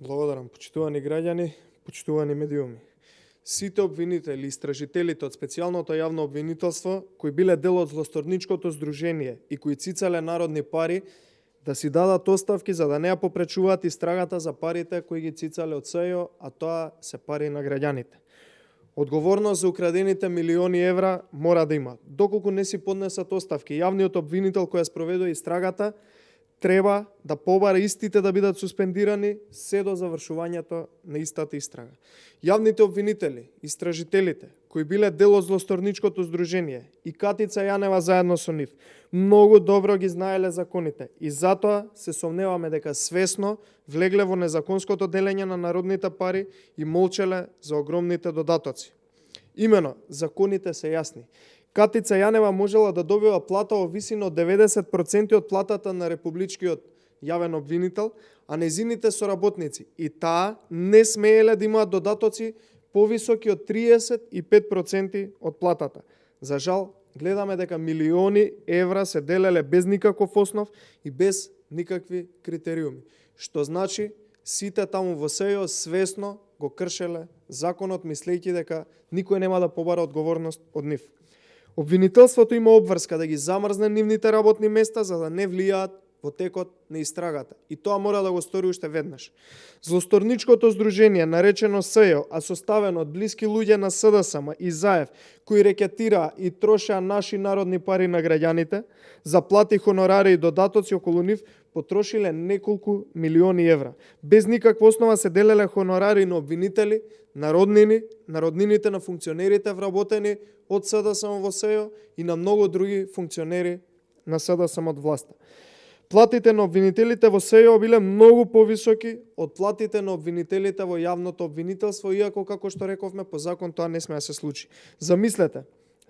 Благодарам, почитувани граѓани, почитувани медиуми. Сите обвинители и истражителите од специјалното јавно обвинителство, кои биле дел од злосторничкото здружение и кои цицале народни пари, да си дадат оставки за да не ја попречуваат истрагата за парите кои ги цицале од СЈО, а тоа се пари на граѓаните. Одговорност за украдените милиони евра мора да има. Доколку не си поднесат оставки, јавниот обвинител кој ја спроведува истрагата треба да побара истите да бидат суспендирани се до завршувањето на истата истрага. Јавните обвинители, истражителите, кои биле дел од злосторничкото здружение и Катица Јанева заедно со нив, многу добро ги знаеле законите и затоа се сомневаме дека свесно влегле во незаконското делење на народните пари и молчеле за огромните додатоци. Имено, законите се јасни. Катица Јанева можела да добива плата во висина од 90% од платата на републичкиот јавен обвинител, а незините соработници и таа не смееле да имаат додатоци повисоки од 35% од платата. За жал, гледаме дека милиони евра се делеле без никаков основ и без никакви критериуми, што значи сите таму во СЈО свесно го кршеле законот, мислејќи дека никој нема да побара одговорност од нив. Обвинителството има обврска да ги замрзне нивните работни места за да не влијаат во текот на истрагата. И тоа мора да го стори уште веднаш. Злосторничкото здружение, наречено СЈО, а составено од блиски луѓе на СДСМ и ЗАЕВ, кои рекетираа и трошеа наши народни пари на граѓаните, за плати, хонорари и додатоци околу нив, потрошиле неколку милиони евра. Без никаква основа се делеле хонорари на обвинители, народнините на функционерите вработени од СДСМ во СЈО и на многу други функционери на СДСМ од власта. Платите на обвинителите во СЈО биле многу повисоки од платите на обвинителите во јавното обвинителство, иако, како што рековме, по закон тоа не сме да се случи. Замислете,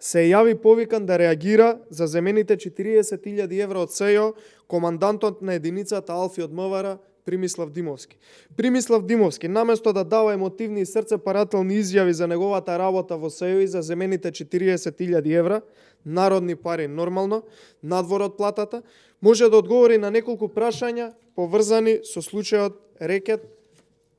се јави повикан да реагира за земените 40.000 евра од СЈО командантот на единицата Алфи од МВР, Примислав Димовски. Примислав Димовски, наместо да дава емотивни и срцепарателни изјави за неговата работа во СЈО и за земените 40.000 евра, народни пари нормално, надвор од платата, може да одговори на неколку прашања поврзани со случајот рекет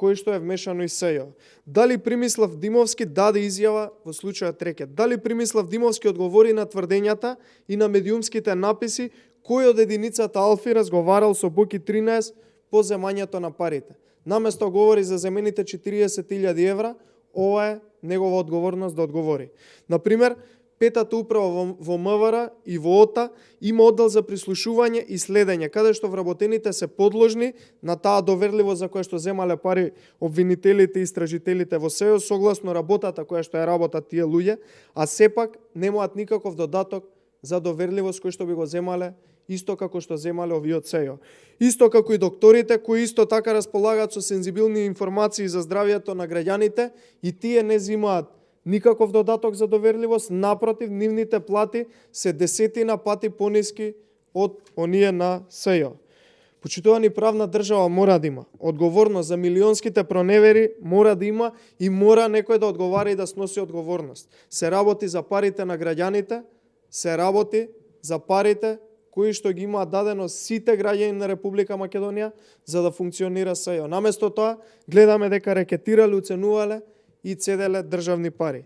кој што е вмешано и СЈО. Дали Примислав Димовски даде изјава во случајот рекет? Дали Примислав Димовски одговори на тврдењата и на медиумските написи кој од единицата Алфи разговарал со Боки 13 по земањето на парите? Наместо говори за земените 40.000 евра, ова е негова одговорност да одговори. Например, Петата управа во МВР и во ОТА има оддел за прислушување и следење, каде што вработените се подложни на таа доверливост за која што земале пари обвинителите и истражителите во СЈО согласно работата која што ја работат тие луѓе, а сепак немаат никаков додаток за доверливост кој што би го земале исто како што земале овие од СЈО. Исто како и докторите кои исто така располагаат со сензибилни информации за здравјето на граѓаните и тие не земаат никаков додаток за доверливост, напротив, нивните плати се десетина пати пониски од оние на СЈО. Почитувани, правна држава мора да има. Одговорност за милионските проневери мора да има и мора некој да одговара и да сноси одговорност. Се работи за парите на граѓаните, се работи за парите кои што ги имаат дадено сите граѓани на Република Македонија за да функционира СЈО. Наместо тоа, гледаме дека рекетирале, уценувале и цеделе државни пари.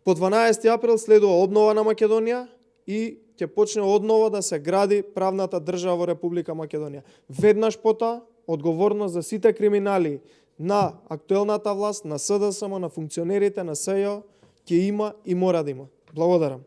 По 12 април следува обнова на Македонија и ќе почне однова да се гради правната држава во Република Македонија. Веднаш потоа, одговорност за сите криминали на актуелната власт, на СДСМ, на функционерите на СЈО ќе има и мора да има. Благодарам.